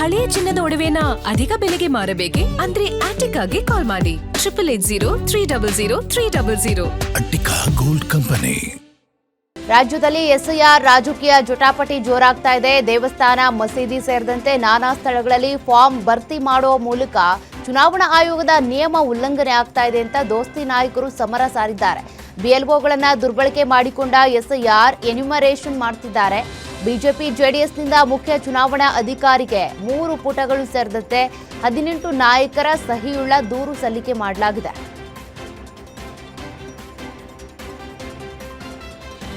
ಹಳೆಯ ಚಿನ್ನದ ಒಡವೆನ ಅಧಿಕ ಬೆಲೆಗೆ ಮಾರಬೇಕೆ? ಅಂದ್ರೆ ಆಟಿಕಾಗೆ ಕಾಲ್ ಮಾಡಿ 8880300300. Attica gold company. ರಾಜ್ಯದಲ್ಲಿ ಎಸ್ಐಆರ್ ರಾಜಕೀಯ ಜಟಾಪಟಿ ಜೋರಾಗ್ತಾ ಇದೆ. ದೇವಸ್ಥಾನ, ಮಸೀದಿ ಸೇರಿದಂತೆ ನಾನಾ ಸ್ಥಳಗಳಲ್ಲಿ ಫಾರ್ಮ್ ಭರ್ತಿ ಮಾಡುವ ಮೂಲಕ ಚುನಾವಣಾ ಆಯೋಗದ ನಿಯಮ ಉಲ್ಲಂಘನೆ ಆಗ್ತಾ ಇದೆ ಅಂತ ದೋಸ್ತಿ ನಾಯಕರು ಸಮರ ಸಾರಿದ್ದಾರೆ. ಬಿಎಲ್ಒಗಳನ್ನ ದುರ್ಬಳಕೆ ಮಾಡಿಕೊಂಡ ಎಸ್ಐಆರ್ ಎನ್ಯುಮರೇಷನ್ ಮಾಡ್ತಿದ್ದಾರೆ. ಬಿಜೆಪಿ ಜೆಡಿಎಸ್ನಿಂದ ಮುಖ್ಯ ಚುನಾವಣಾ ಅಧಿಕಾರಿಗೆ 3 ಪುಟಗಳು ಸೇರಿದಂತೆ 18 ನಾಯಕರ ಸಹಿಯುಳ್ಳ ದೂರು ಸಲ್ಲಿಕೆ ಮಾಡಲಾಗಿದೆ.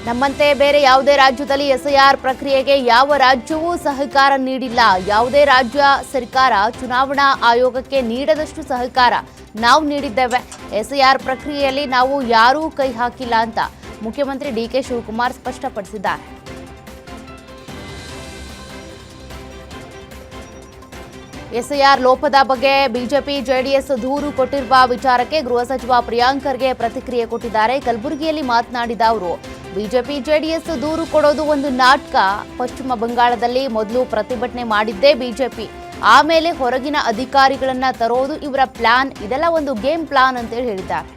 ನಮ್ಮಂತೆ ಬೇರೆ ಯಾವುದೇ ರಾಜ್ಯದಲ್ಲಿ ಎಸ್ಐಆರ್ ಪ್ರಕ್ರಿಯೆಗೆ ಯಾವ ರಾಜ್ಯವೂ ಸಹಕಾರ ನೀಡಿಲ್ಲ. ಯಾವುದೇ ರಾಜ್ಯ ಸರ್ಕಾರ ಚುನಾವಣಾ ಆಯೋಗಕ್ಕೆ ನೀಡದಷ್ಟು ಸಹಕಾರ ನಾವು ನೀಡಿದ್ದೇವೆ. ಎಸ್ಐಆರ್ ಪ್ರಕ್ರಿಯೆಯಲ್ಲಿ ನಾವು ಯಾರೂ ಕೈ ಹಾಕಿಲ್ಲ ಅಂತ ಮುಖ್ಯಮಂತ್ರಿ ಡಿಕೆ ಶಿವಕುಮಾರ್ ಸ್ಪಷ್ಟಪಡಿಸಿದ್ದಾರೆ. ಎಸ್ಐಆರ್ ಲೋಪದ ಬಗ್ಗೆ ಬಿಜೆಪಿ ಜೆಡಿಎಸ್ ದೂರು ಕೊಟ್ಟಿರುವ ವಿಚಾರಕ್ಕೆ ಗೃಹ ಸಚಿವ ಪ್ರಿಯಾಂಕ್ ಖರ್ಗೆ ಪ್ರತಿಕ್ರಿಯೆ ಕೊಟ್ಟಿದ್ದಾರೆ. ಕಲಬುರಗಿಯಲ್ಲಿ ಮಾತನಾಡಿದ ಅವರು, ಬಿಜೆಪಿ ಜೆಡಿಎಸ್ ದೂರು ಕೊಡೋದು ಒಂದು ನಾಟಕ. ಪಶ್ಚಿಮ ಬಂಗಾಳದಲ್ಲಿ ಮೊದಲು ಪ್ರತಿಭಟನೆ ಮಾಡಿದ್ದೇ ಬಿಜೆಪಿ, ಆಮೇಲೆ ಹೊರಗಿನ ಅಧಿಕಾರಿಗಳನ್ನ ತರೋದು ಇವರ ಪ್ಲಾನ್. ಇದೆಲ್ಲ ಒಂದು ಗೇಮ್ ಪ್ಲಾನ್ ಅಂತೇಳಿ ಹೇಳಿದ್ದಾರೆ.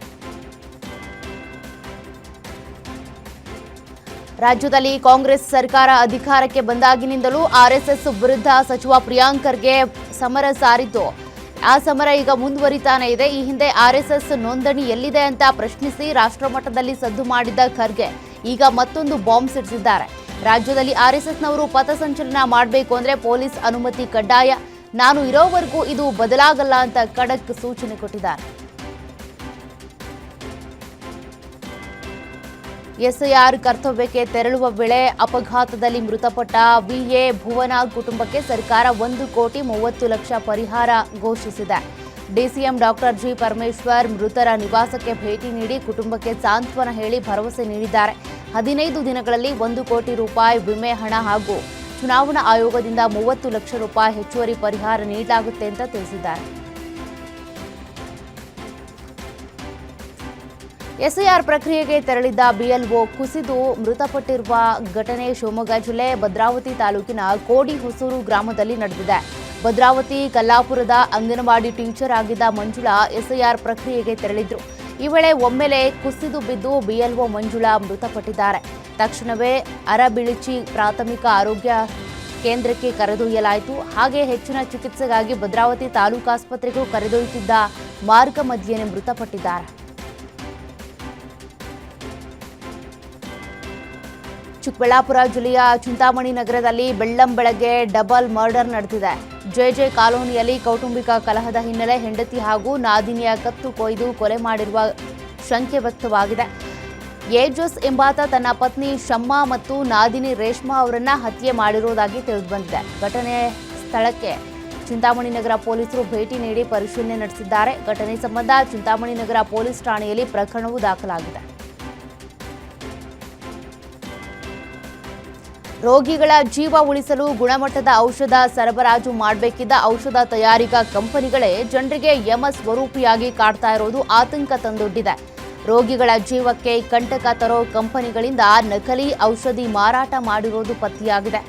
ರಾಜ್ಯದಲ್ಲಿ ಕಾಂಗ್ರೆಸ್ ಸರ್ಕಾರ ಅಧಿಕಾರಕ್ಕೆ ಬಂದಾಗಿನಿಂದಲೂ ಆರ್ಎಸ್ಎಸ್ ವಿರುದ್ಧ ಸಚಿವ ಪ್ರಿಯಾಂಕ್ ಖರ್ಗೆ ಸಮರ ಸಾರಿದ್ದು, ಆ ಸಮರ ಈಗ ಮುಂದುವರಿತಾನೆ ಇದೆ. ಈ ಹಿಂದೆ ಆರ್ಎಸ್ಎಸ್ ನೋಂದಣಿ ಎಲ್ಲಿದೆ ಅಂತ ಪ್ರಶ್ನಿಸಿ ರಾಷ್ಟ್ರಮಟ್ಟದಲ್ಲಿ ಸದ್ದು ಮಾಡಿದ್ದ ಖರ್ಗೆ ಈಗ ಮತ್ತೊಂದು ಬಾಂಬ್ ಸಿಡಿಸಿದ್ದಾರೆ. ರಾಜ್ಯದಲ್ಲಿ ಆರ್ಎಸ್ಎಸ್ನವರು ಪಥಸಂಚಲನ ಮಾಡಬೇಕು ಅಂದ್ರೆ ಪೊಲೀಸ್ ಅನುಮತಿ ಕಡ್ಡಾಯ. ನಾನು ಇರೋವರೆಗೂ ಇದು ಬದಲಾಗಲ್ಲ ಅಂತ ಖಡಕ್ ಸೂಚನೆ ಕೊಟ್ಟಿದ್ದಾರೆ. ಎಸ್ಐಆರ್ ಕರ್ತವ್ಯಕ್ಕೆ ತೆರಳುವ ವೇಳೆ ಅಪಘಾತದಲ್ಲಿ ಮೃತಪಟ್ಟ ವಿಎ ಭುವನ ಕುಟುಂಬಕ್ಕೆ ಸರ್ಕಾರ 1,30,30,00,000 ಪರಿಹಾರ ಘೋಷಿಸಿದೆ. ಡಿಸಿಎಂ ಡಾಕ್ಟರ್ ಜಿ ಪರಮೇಶ್ವರ್ ಮೃತರ ನಿವಾಸಕ್ಕೆ ಭೇಟಿ ನೀಡಿ ಕುಟುಂಬಕ್ಕೆ ಸಾಂತ್ವನ ಹೇಳಿ ಭರವಸೆ ನೀಡಿದ್ದಾರೆ. 15 ದಿನಗಳಲ್ಲಿ 1 ಕೋಟಿ ರೂಪಾಯಿ ವಿಮೆ ಹಣ ಹಾಗೂ ಚುನಾವಣಾ ಆಯೋಗದಿಂದ 30 ಲಕ್ಷ ರೂಪಾಯಿ ಹೆಚ್ಚುವರಿ ಪರಿಹಾರ ನೀಡಲಾಗುತ್ತೆ ಅಂತ ತಿಳಿಸಿದ್ದಾರೆ. ಎಸ್ಐಆರ್ ಪ್ರಕ್ರಿಯೆಗೆ ತೆರಳಿದ್ದ ಬಿಎಲ್ಒ ಕುಸಿದು ಮೃತಪಟ್ಟಿರುವ ಘಟನೆ ಶಿವಮೊಗ್ಗ ಜಿಲ್ಲೆ ಭದ್ರಾವತಿ ತಾಲೂಕಿನ ಕೋಡಿಹೊಸೂರು ಗ್ರಾಮದಲ್ಲಿ ನಡೆದಿದೆ. ಭದ್ರಾವತಿ ಕಲ್ಲಾಪುರದ ಅಂಗನವಾಡಿ ಟೀಚರ್ ಆಗಿದ್ದ ಮಂಜುಳಾ ಎಸ್ಐಆರ್ ಪ್ರಕ್ರಿಯೆಗೆ ತೆರಳಿದ್ರು. ಈ ವೇಳೆ ಒಮ್ಮೆಲೆ ಕುಸಿದು ಬಿದ್ದು ಬಿಎಲ್ಒ ಮಂಜುಳಾ ಮೃತಪಟ್ಟಿದ್ದಾರೆ. ತಕ್ಷಣವೇ ಅರಬಿಳಿಚಿ ಪ್ರಾಥಮಿಕ ಆರೋಗ್ಯ ಕೇಂದ್ರಕ್ಕೆ ಕರೆದೊಯ್ಯಲಾಯಿತು. ಹಾಗೆ ಹೆಚ್ಚಿನ ಚಿಕಿತ್ಸೆಗಾಗಿ ಭದ್ರಾವತಿ ತಾಲೂಕು ಆಸ್ಪತ್ರೆಗೂ ಕರೆದೊಯ್ಯುತ್ತಿದ್ದ ಮಾರ್ಗ ಮಧ್ಯೆಯೇ ಮೃತಪಟ್ಟಿದ್ದಾರೆ. ಚಿಕ್ಕಬಳ್ಳಾಪುರ ಜಿಲ್ಲೆಯ ಚಿಂತಾಮಣಿ ನಗರದಲ್ಲಿ ಬೆಳ್ಳಂಬೆಳಗ್ಗೆ ಡಬಲ್ ಮರ್ಡರ್ ನಡೆದಿದೆ. ಜೆಜೆ ಕಾಲೋನಿಯಲ್ಲಿ ಕೌಟುಂಬಿಕ ಕಲಹದ ಹಿನ್ನೆಲೆ ಹೆಂಡತಿ ಹಾಗೂ ನಾದಿನಿಯ ಕತ್ತು ಕೊಯ್ದು ಕೊಲೆ ಮಾಡಿರುವ ಶಂಕೆ ವ್ಯಕ್ತವಾಗಿದೆ. ಏಜಸ್ ಎಂಬಾತ ತನ್ನ ಪತ್ನಿ ಶಮ್ಮ ಮತ್ತು ನಾದಿನಿ ರೇಷ್ಮಾ ಅವರನ್ನ ಹತ್ಯೆ ಮಾಡಿರುವುದಾಗಿ ತಿಳಿದುಬಂದಿದೆ. ಘಟನೆ ಸ್ಥಳಕ್ಕೆ ಚಿಂತಾಮಣಿ ನಗರ ಪೊಲೀಸರು ಭೇಟಿ ನೀಡಿ ಪರಿಶೀಲನೆ ನಡೆಸಿದ್ದಾರೆ. ಘಟನೆ ಸಂಬಂಧ ಚಿಂತಾಮಣಿ ನಗರ ಪೊಲೀಸ್ ಠಾಣೆಯಲ್ಲಿ ಪ್ರಕರಣವೂ ದಾಖಲಾಗಿದೆ. ರೋಗಿಗಳ ಜೀವ ಉಳಿಸಲು ಗುಣಮಟ್ಟದ ಔಷಧ ಸರಬರಾಜು ಮಾಡಬೇಕಿದ್ದ ಔಷಧ ತಯಾರಿಕಾ ಕಂಪನಿಗಳೇ ಜನರಿಗೆ ಯಮ ಸ್ವರೂಪಿಯಾಗಿ ಕಾಡ್ತಾ ಇರೋದು ಆತಂಕ ತಂದೊಡ್ಡಿದೆ. ರೋಗಿಗಳ ಜೀವಕ್ಕೆ ಕಂಟಕ ತರೋ ಕಂಪನಿಗಳಿಂದ ನಕಲಿ ಔಷಧಿ ಮಾರಾಟ ಮಾಡಿರೋದು ಪತ್ತೆಯಾಗಿದೆ.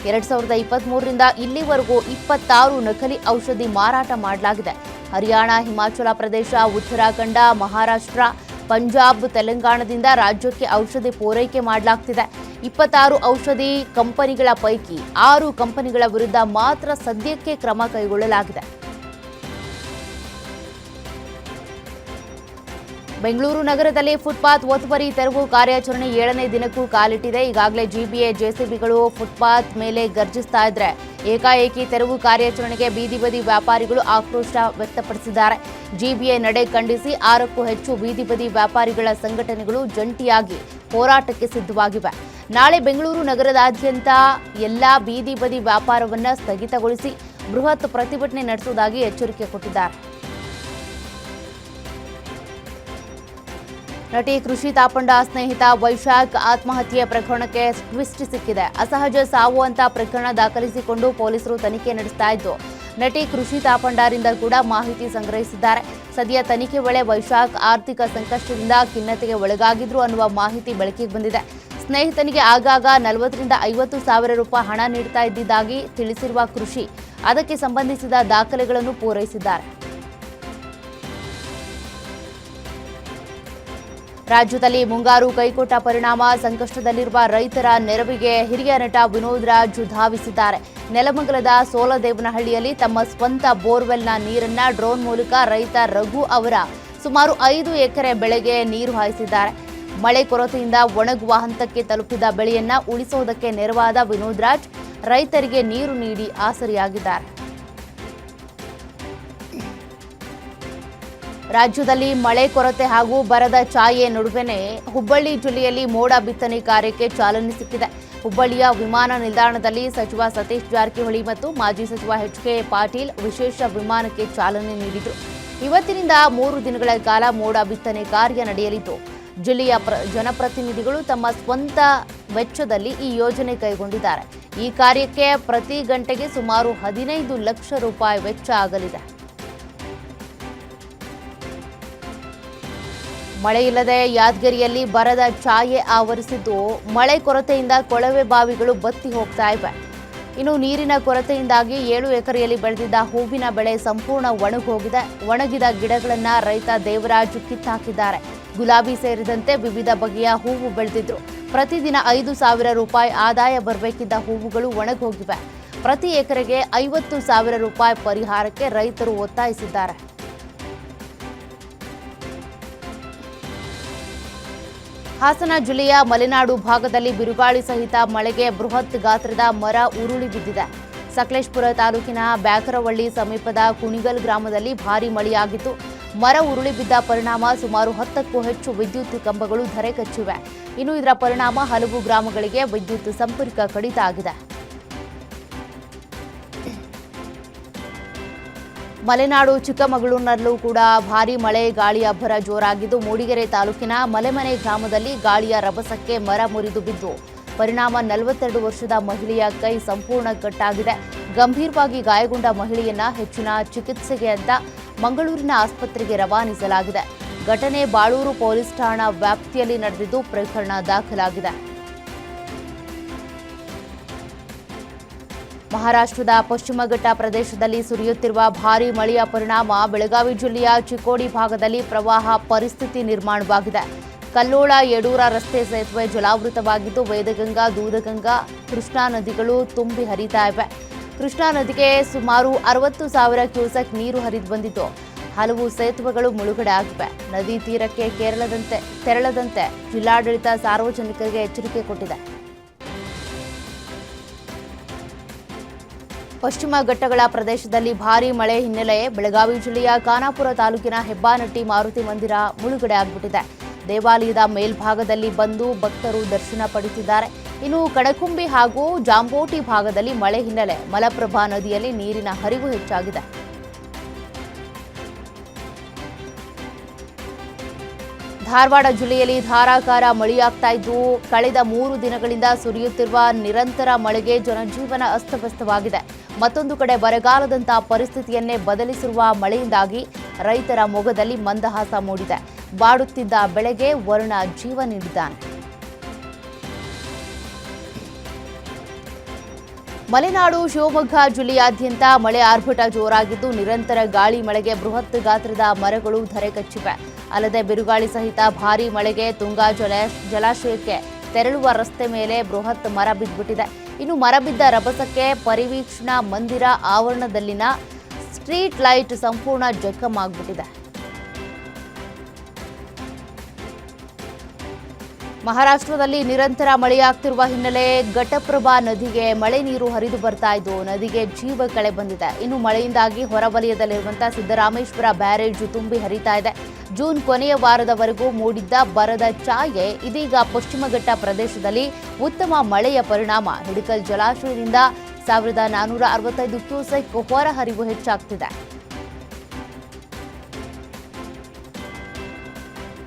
2023ರಿಂದ ಇಲ್ಲಿವರೆಗೂ 26 ನಕಲಿ ಔಷಧಿ ಮಾರಾಟ ಮಾಡಲಾಗಿದೆ. ಹರಿಯಾಣ, ಹಿಮಾಚಲ ಪ್ರದೇಶ, ಉತ್ತರಾಖಂಡ, ಮಹಾರಾಷ್ಟ್ರ, ಪಂಜಾಬ್, ತೆಲಂಗಾಣದಿಂದ ರಾಜ್ಯಕ್ಕೆ ಔಷಧಿ ಪೂರೈಕೆ ಮಾಡಲಾಗ್ತಿದೆ. 26 ಔಷಧಿ ಕಂಪನಿಗಳ ಪೈಕಿ 6 ಕಂಪನಿಗಳ ವಿರುದ್ಧ ಮಾತ್ರ ಸದ್ಯಕ್ಕೆ ಕ್ರಮ ಕೈಗೊಳ್ಳಲಾಗಿದೆ. ಬೆಂಗಳೂರು ನಗರದಲ್ಲಿ ಫುಟ್ಪಾತ್ ಒತ್ತುವರಿ ತೆರವು ಕಾರ್ಯಾಚರಣೆ 7ನೇ ದಿನಕ್ಕೂ ಕಾಲಿಟ್ಟಿದೆ. ಈಗಾಗಲೇ ಜಿಬಿಎ ಜೆಸಿಬಿಗಳು ಫುಟ್ಪಾತ್ ಮೇಲೆ ಗರ್ಜಿಸ್ತಾ ಇದ್ರೆ ಏಕಾಏಕಿ ತೆರವು ಕಾರ್ಯಾಚರಣೆಗೆ ಬೀದಿ ಬದಿ ವ್ಯಾಪಾರಿಗಳು ಆಕ್ರೋಶ ವ್ಯಕ್ತಪಡಿಸಿದ್ದಾರೆ. ಜಿಬಿಎ ನಡೆ ಖಂಡಿಸಿ 6ಕ್ಕೂ ಹೆಚ್ಚು ಬೀದಿ ಬದಿ ವ್ಯಾಪಾರಿಗಳ ಸಂಘಟನೆಗಳು ಜಂಟಿಯಾಗಿ ಹೋರಾಟಕ್ಕೆ ಸಿದ್ಧವಾಗಿವೆ. ನಾಳೆ ಬೆಂಗಳೂರು ನಗರದಾದ್ಯಂತ ಎಲ್ಲಾ ಬೀದಿ ಬದಿ ವ್ಯಾಪಾರವನ್ನ ಸ್ಥಗಿತಗೊಳಿಸಿ ಬೃಹತ್ ಪ್ರತಿಭಟನೆ ನಡೆಸುವುದಾಗಿ ಎಚ್ಚರಿಕೆ ಕೊಟ್ಟಿದ್ದಾರೆ. ನಟಿ ಕೃಷಿ ತಾಪಂಡ ಸ್ನೇಹಿತ ವೈಶಾಖ್ ಆತ್ಮಹತ್ಯೆ ಪ್ರಕರಣಕ್ಕೆ ಟ್ವಿಸ್ಟ್ ಸಿಕ್ಕಿದೆ. ಅಸಹಜ ಸಾವು ಅಂತ ಪ್ರಕರಣ ದಾಖಲಿಸಿಕೊಂಡು ಪೊಲೀಸರು ತನಿಖೆ ನಡೆಸ್ತಾ ಇದ್ದು, ನಟಿ ಕೃಷಿ ತಾಪಂಡರಿಂದ ಕೂಡ ಮಾಹಿತಿ ಸಂಗ್ರಹಿಸಿದ್ದಾರೆ. ಸದ್ಯ ತನಿಖೆ ವೇಳೆ ವೈಶಾಖ್ ಆರ್ಥಿಕ ಸಂಕಷ್ಟದಿಂದ ಖಿನ್ನತೆಗೆ ಒಳಗಾಗಿದ್ರು ಅನ್ನುವ ಮಾಹಿತಿ ಬೆಳಕಿಗೆ ಬಂದಿದೆ. ಸ್ನೇಹಿತನಿಗೆ ಆಗಾಗ 40,000-50,000 ರೂಪಾಯಿ ಹಣ ನೀಡ್ತಾ ಇದ್ದಿದ್ದಾಗಿ ತಿಳಿಸಿರುವ ಕೃಷಿ ಅದಕ್ಕೆ ಸಂಬಂಧಿಸಿದ ದಾಖಲೆಗಳನ್ನು ಪೂರೈಸಿದ್ದಾರೆ. ರಾಜ್ಯದಲ್ಲಿ ಮುಂಗಾರು ಕೈಕೊಟ್ಟ ಪರಿಣಾಮ ಸಂಕಷ್ಟದಲ್ಲಿರುವ ರೈತರ ನೆರವಿಗೆ ಹಿರಿಯ ನಟ ವಿನೋದ್ ರಾಜ್ ಧಾವಿಸಿದ್ದಾರೆ. ನೆಲಮಂಗಲದ ಸೋಲದೇವನಹಳ್ಳಿಯಲ್ಲಿ ತಮ್ಮ ಸ್ವಂತ ಬೋರ್ವೆಲ್ನ ನೀರನ್ನ ಡ್ರೋನ್ ಮೂಲಕ ರೈತ ರಘು ಅವರ ಸುಮಾರು 5 ಎಕರೆ ಬೆಳೆಗೆ ನೀರು ಹಾಯಿಸಿದ್ದಾರೆ. ಮಳೆ ಕೊರತೆಯಿಂದ ಒಣಗುವ ಹಂತಕ್ಕೆ ತಲುಪಿದ ಬೆಳೆಯನ್ನ ಉಳಿಸೋದಕ್ಕೆ ನೆರವಾದ ವಿನೋದ್ ರಾಜ್ ರೈತರಿಗೆ ನೀರು ನೀಡಿ ಆಸರೆಯಾಗಿದ್ದಾರೆ. ರಾಜ್ಯದಲ್ಲಿ ಮಳೆ ಕೊರತೆ ಹಾಗೂ ಬರದ ಛಾಯೆ ನಡುವೆನೇ ಹುಬ್ಬಳ್ಳಿ ಜಿಲ್ಲೆಯಲ್ಲಿ ಮೋಡ ಬಿತ್ತನೆ ಕಾರ್ಯಕ್ಕೆ ಚಾಲನೆ ಸಿಕ್ಕಿದೆ. ಹುಬ್ಬಳ್ಳಿಯ ವಿಮಾನ ನಿಲ್ದಾಣದಲ್ಲಿ ಸಚಿವ ಸತೀಶ್ ಜಾರಕಿಹೊಳಿ ಮತ್ತು ಮಾಜಿ ಸಚಿವ ಎಚ್.ಕೆ. ಪಾಟೀಲ್ ವಿಶೇಷ ವಿಮಾನಕ್ಕೆ ಚಾಲನೆ ನೀಡಿದರು. ಇವತ್ತಿನಿಂದ 3 ದಿನಗಳ ಕಾಲ ಮೋಡ ಬಿತ್ತನೆ ಕಾರ್ಯ ನಡೆಯಲಿದ್ದು, ಜಿಲ್ಲೆಯ ಜನಪ್ರತಿನಿಧಿಗಳು ತಮ್ಮ ಸ್ವಂತ ವೆಚ್ಚದಲ್ಲಿ ಈ ಯೋಜನೆ ಕೈಗೊಂಡಿದ್ದಾರೆ. ಈ ಕಾರ್ಯಕ್ಕೆ ಪ್ರತಿ ಗಂಟೆಗೆ ಸುಮಾರು 15 ಲಕ್ಷ ರೂಪಾಯಿ ವೆಚ್ಚ ಆಗಲಿದೆ. ಮಳೆಯಿಲ್ಲದೆ ಯಾದಗಿರಿಯಲ್ಲಿ ಬರದ ಛಾಯೆ ಆವರಿಸಿದ್ದು, ಮಳೆ ಕೊರತೆಯಿಂದ ಕೊಳವೆ ಬಾವಿಗಳು ಬತ್ತಿ ಹೋಗ್ತಾ ಇವೆ. ಇನ್ನು ನೀರಿನ ಕೊರತೆಯಿಂದಾಗಿ 7 ಎಕರೆಯಲ್ಲಿ ಬೆಳೆದಿದ್ದ ಹೂವಿನ ಬೆಳೆ ಸಂಪೂರ್ಣ ಒಣಗೋಗಿದೆ. ಒಣಗಿದ ಗಿಡಗಳನ್ನ ರೈತ ದೇವರಾಜ್ ಕಿತ್ತಾಕಿದ್ದಾರೆ. ಗುಲಾಬಿ ಸೇರಿದಂತೆ ವಿವಿಧ ಬಗೆಯ ಹೂವು ಬೆಳೆದಿದ್ರು. ಪ್ರತಿದಿನ 5,000 ರೂಪಾಯಿ ಆದಾಯ ಬರಬೇಕಿದ್ದ ಹೂವುಗಳು ಒಣಗೋಗಿವೆ. ಪ್ರತಿ ಎಕರೆಗೆ 50,000 ರೂಪಾಯಿ ಪರಿಹಾರಕ್ಕೆ ರೈತರು ಒತ್ತಾಯಿಸಿದ್ದಾರೆ. ಹಾಸನ ಜಿಲ್ಲೆಯ ಮಲೆನಾಡು ಭಾಗದಲ್ಲಿ ಬಿರುಗಾಳಿ ಸಹಿತ ಮಳೆಗೆ ಬೃಹತ್ ಗಾತ್ರದ ಮರ ಉರುಳಿ ಬಿದ್ದಿದೆ. ಸಕಲೇಶಪುರ ತಾಲೂಕಿನ ಬ್ಯಾಕರವಳ್ಳಿ ಸಮೀಪದ ಕುಣಿಗಲ್ ಗ್ರಾಮದಲ್ಲಿ ಭಾರೀ ಮಳೆಯಾಗಿತ್ತು. ಮರ ಉರುಳಿ ಬಿದ್ದ ಪರಿಣಾಮ ಸುಮಾರು 10ಕ್ಕೂ ಹೆಚ್ಚು ವಿದ್ಯುತ್ ಕಂಬಗಳು ಧರೆಕಚ್ಚಿವೆ. ಇನ್ನು ಇದರ ಪರಿಣಾಮ ಹಲವು ಗ್ರಾಮಗಳಿಗೆ ವಿದ್ಯುತ್ ಸಂಪರ್ಕ ಕಡಿತ ಆಗಿದೆ. ಮಲೆನಾಡು ಚಿಕ್ಕಮಗಳೂರಿನಲ್ಲೂ ಕೂಡ ಭಾರೀ ಮಳೆ ಗಾಳಿ ಅಬ್ಬರ ಜೋರಾಗಿದ್ದು, ಮೂಡಿಗೆರೆ ತಾಲೂಕಿನ ಮಲೆಮನೆ ಗ್ರಾಮದಲ್ಲಿ ಗಾಳಿಯ ರಭಸಕ್ಕೆ ಮರ ಮುರಿದು ಬಿದ್ದು ಪರಿಣಾಮ 42 ವರ್ಷದ ಮಹಿಳೆಯ ಕೈ ಸಂಪೂರ್ಣ ಕಟ್ಟಾಗಿದೆ. ಗಂಭೀರವಾಗಿ ಗಾಯಗೊಂಡ ಮಹಿಳೆಯನ್ನ ಹೆಚ್ಚಿನ ಚಿಕಿತ್ಸೆಗೆ ಅಂತ ಮಂಗಳೂರಿನ ಆಸ್ಪತ್ರೆಗೆ ರವಾನಿಸಲಾಗಿದೆ. ಘಟನೆ ಬಾಳೂರು ಪೊಲೀಸ್ ಠಾಣಾ ವ್ಯಾಪ್ತಿಯಲ್ಲಿ ನಡೆದಿದ್ದು ಪ್ರಕರಣ ದಾಖಲಾಗಿದೆ. ಮಹಾರಾಷ್ಟ್ರದ ಪಶ್ಚಿಮ ಘಟ್ಟ ಪ್ರದೇಶದಲ್ಲಿ ಸುರಿಯುತ್ತಿರುವ ಭಾರೀ ಮಳೆಯ ಪರಿಣಾಮ ಬೆಳಗಾವಿ ಜಿಲ್ಲೆಯ ಚಿಕ್ಕೋಡಿ ಭಾಗದಲ್ಲಿ ಪ್ರವಾಹ ಪರಿಸ್ಥಿತಿ ನಿರ್ಮಾಣವಾಗಿದೆ. ಕಲ್ಲೋಳ ಯಡೂರ ರಸ್ತೆ ಸೇತುವೆ ಜಲಾವೃತವಾಗಿದ್ದು, ವೇದಗಂಗಾ, ದೂದಗಂಗಾ, ಕೃಷ್ಣಾ ನದಿಗಳು ತುಂಬಿ ಹರಿತಾ ಇವೆ. ಕೃಷ್ಣಾ ನದಿಗೆ ಸುಮಾರು 60,000 ಕ್ಯೂಸೆಕ್ ನೀರು ಹರಿದು ಬಂದಿದ್ದು, ಹಲವು ಸೇತುವೆಗಳು ಮುಳುಗಡೆ ಆಗಿವೆ. ನದಿ ತೀರಕ್ಕೆ ತೆರಳದಂತೆ ಜಿಲ್ಲಾಡಳಿತ ಸಾರ್ವಜನಿಕರಿಗೆ ಎಚ್ಚರಿಕೆ ಕೊಟ್ಟಿದೆ. ಪಶ್ಚಿಮ ಘಟ್ಟಗಳ ಪ್ರದೇಶದಲ್ಲಿ ಭಾರೀ ಮಳೆ ಹಿನ್ನೆಲೆ ಬೆಳಗಾವಿ ಜಿಲ್ಲೆಯ ಖಾನಾಪುರ ತಾಲೂಕಿನ ಹೆಬ್ಬಾನಟ್ಟಿ ಮಾರುತಿ ಮಂದಿರ ಮುಳುಗಡೆ ಆಗಿಬಿಟ್ಟಿದೆ. ದೇವಾಲಯದ ಮೇಲ್ಭಾಗದಲ್ಲಿ ಬಂದು ಭಕ್ತರು ದರ್ಶನ ಪಡೆದಿದ್ದಾರೆ. ಇನ್ನು ಕಡಕುಂಬಿ ಹಾಗೂ ಜಾಂಬೋಟಿ ಭಾಗದಲ್ಲಿ ಮಳೆ ಹಿನ್ನೆಲೆ ಮಲಪ್ರಭಾ ನದಿಯಲ್ಲಿ ನೀರಿನ ಹರಿವು ಹೆಚ್ಚಾಗಿದೆ. ಧಾರವಾಡ ಜಿಲ್ಲೆಯಲ್ಲಿ ಧಾರಾಕಾರ ಮಳೆಯಾಗ್ತಾ ಇದ್ದು, ಕಳೆದ 3 ದಿನಗಳಿಂದ ಸುರಿಯುತ್ತಿರುವ ನಿರಂತರ ಮಳೆಗೆ ಜನಜೀವನ ಅಸ್ತವ್ಯಸ್ತವಾಗಿದೆ. ಮತ್ತೊಂದು ಕಡೆ ಬರಗಾಲದಂತಹ ಪರಿಸ್ಥಿತಿಯನ್ನೇ ಬದಲಿಸಿರುವ ಮಳೆಯಿಂದಾಗಿ ರೈತರ ಮೊಗದಲ್ಲಿ ಮಂದಹಾಸ ಮೂಡಿದೆ. ಬಾಡುತ್ತಿದ್ದ ಬೆಳೆಗೆ ವರುಣ ಜೀವ ನೀಡಿದ್ದಾನೆ. ಮಲೆನಾಡು ಶಿವಮೊಗ್ಗ ಜಿಲ್ಲೆಯಾದ್ಯಂತ ಮಳೆ ಆರ್ಭಟ ಜೋರಾಗಿದ್ದು, ನಿರಂತರ ಗಾಳಿ ಮಳೆಗೆ ಬೃಹತ್ ಗಾತ್ರದ ಮರಗಳು ಧರೆಕಚ್ಚಿವೆ. ಅಲ್ಲದೆ ಬಿರುಗಾಳಿ ಸಹಿತ ಭಾರೀ ಮಳೆಗೆ ತುಂಗಾ ಜಲಾಶಯಕ್ಕೆ ತೆರಳುವ ರಸ್ತೆ ಮೇಲೆ ಬೃಹತ್ ಮರ ಬಿದ್ದುಬಿಟ್ಟಿದೆ. ಇನ್ನು ಮರ ಬಿದ್ದ ರಭಸಕ್ಕೆ ಪರಿವೀಕ್ಷಣಾ ಮಂದಿರ ಆವರಣದಲ್ಲಿನ ಸ್ಟ್ರೀಟ್ ಲೈಟ್ ಸಂಪೂರ್ಣ ಜಖಂ ಆಗಿಬಿಟ್ಟಿದೆ. ಮಹಾರಾಷ್ಟ್ರದಲ್ಲಿ ನಿರಂತರ ಮಳೆಯಾಗ್ತಿರುವ ಹಿನ್ನೆಲೆ ಘಟಪ್ರಭಾ ನದಿಗೆ ಮಳೆ ನೀರು ಹರಿದು ಬರ್ತಾ ಇದ್ದು, ನದಿಗೆ ಜೀವ ಕಳೆ ಬಂದಿದೆ. ಇನ್ನು ಮಳೆಯಿಂದಾಗಿ ಹೊರವಲಯದಲ್ಲಿರುವಂತಹ ಸಿದ್ದರಾಮೇಶ್ವರ ಬ್ಯಾರೇಜ್ ತುಂಬಿ ಹರಿತಾ ಇದೆ. ಜೂನ್ ಕೊನೆಯ ವಾರದವರೆಗೂ ಮೂಡಿದ್ದ ಬರದ ಛಾಯೆ ಇದೀಗ ಪಶ್ಚಿಮ ಘಟ್ಟ ಪ್ರದೇಶದಲ್ಲಿ ಉತ್ತಮ ಮಳೆಯ ಪರಿಣಾಮ ಹಿಡಕಲ್ ಜಲಾಶಯದಿಂದ 1465 ಕ್ಯೂಸೆಕ್ ಹೊರಹರಿವು ಹೆಚ್ಚಾಗ್ತಿದೆ.